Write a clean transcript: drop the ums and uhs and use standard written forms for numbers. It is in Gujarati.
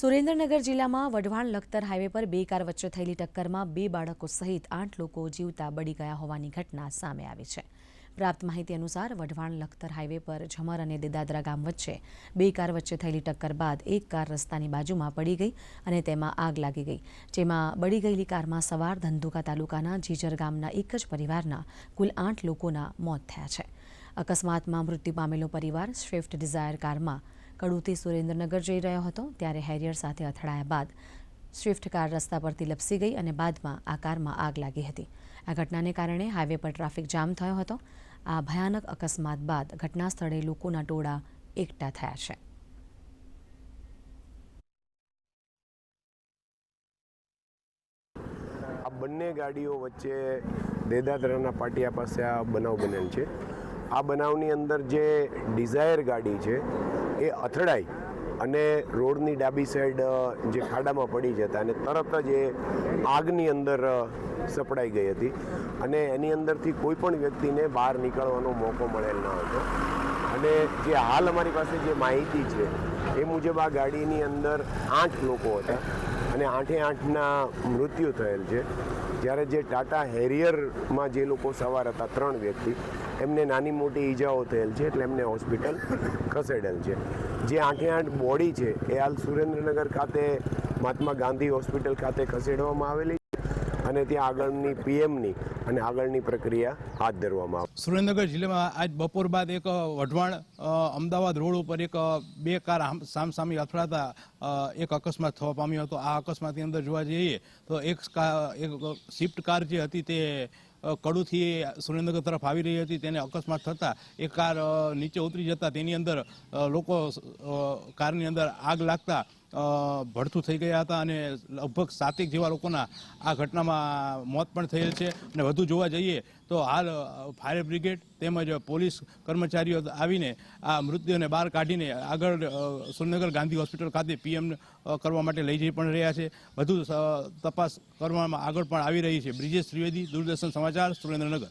સુરેન્દ્રનગર જિલ્લામાં વઢવાણ લખતર હાઈવે પર બે કાર વચ્ચે થયેલી ટક્કરમાં બે બાળકો સહિત 8 લોકો જીવતા બળી ગયા હોવાની ઘટના સામે આવી છે। પ્રાપ્ત માહિતી અનુસાર વઢવાણ લખતર હાઈવે પર ઝમર અને દેદાદરા ગામ વચ્ચે બે કાર વચ્ચે થયેલી ટક્કર બાદ એક કાર રસ્તાની બાજુમાં પડી ગઈ અને તેમાં આગ લાગી ગઈ, જેમાં બળી ગયેલી કારમાં સવાર ધંધુકા તાલુકાના જીજર ગામના એક જ પરિવારના કુલ 8 લોકોના મોત થયા છે। અકસ્માતમાં મૃત્યુ પામેલો પરિવાર સ્વિફ્ટ ડિઝાયર કારમાં કડુથી સુરેન્દ્રનગર જઈ રહ્યો હતો ત્યારે હેરિયર સાથે અથડાયા બાદ સ્વિફ્ટ કાર રસ્તા પરથી લપસી ગઈ અને બાદમાં આ કારમાં આગ લાગી હતી। આ ઘટનાને કારણે હાઈવે પર ટ્રાફિક જામ થયો હતો। આ ભયાનક અકસ્માત બાદ ઘટના સ્થળે લોકોના ટોળા એકઠા થયા છે। આ બંને ગાડીઓ વચ્ચે દેદાદરાના પાટિયા પાસે આ બનાવ બનેલ છે। આ બનાવની અંદર જે ડિઝાયર ગાડી છે એ અથડાઈ અને રોડની ડાબી સાઈડ જે ખાડામાં પડી જતા અને તરત જ એ આગની અંદર સપડાઈ ગઈ હતી અને એની અંદરથી કોઈ પણ વ્યક્તિને બહાર નીકળવાનો મોકો મળેલ ન હતો। અને જે હાલ અમારી પાસે જે માહિતી છે એ મુજબ આ ગાડીની અંદર 8 લોકો હતા અને 8ના મૃત્યુ થયેલ છે, જ્યારે જે ટાટા હેરિયરમાં જે લોકો સવાર હતા 3 વ્યક્તિ એમને નાની મોટી ઈજાઓ થયેલ છે એટલે એમને હોસ્પિટલ ખસેડેલ છે। જે 8 બોડી છે એ હાલ સુરેન્દ્રનગર ખાતે મહાત્મા ગાંધી હોસ્પિટલ ખાતે ખસેડવામાં આવેલી છે અને ત્યાં આગળની પીએમની અને આગળની પ્રક્રિયા હાથ ધરવામાં આવે। સુરેન્દ્રનગર જિલ્લામાં આજ બપોર બાદ એક વઢવાણ અમદાવાદ રોડ ઉપર એક બે કાર સામસામે અથડાતા એક અકસ્માત થવા પામ્યો હતો। આ અકસ્માતની અંદર જોવા જઈએ તો એક સ્વિફ્ટ કાર જે હતી તે કડુથી સુરેન્દ્રનગર તરફ આવી રહી હતી, તેને અકસ્માત થતાં એક કાર નીચે ઉતરી જતા તેની અંદર લોકો કારની અંદર આગ લાગતા ભડથું થઈ ગયા હતા અને લગભગ 7 જેવા લોકોના આ ઘટનામાં મોત પણ થયેલ છે। અને વધુ જોવા જઈએ તો હાલ ફાયર બ્રિગેડ તેમજ પોલીસ કર્મચારીઓ આવીને આ મૃતદેહને બહાર કાઢીને આગળ સુરેન્દ્રનગર ગાંધી હોસ્પિટલ ખાતે પીએમ કરવા માટે લઈ જઈ પણ રહ્યા છે। વધુ તપાસ કરવામાં આગળ પણ આવી રહી છે। બ્રિજેશ ત્રિવેદી, દૂરદર્શન સમાચાર, સુરેન્દ્રનગર।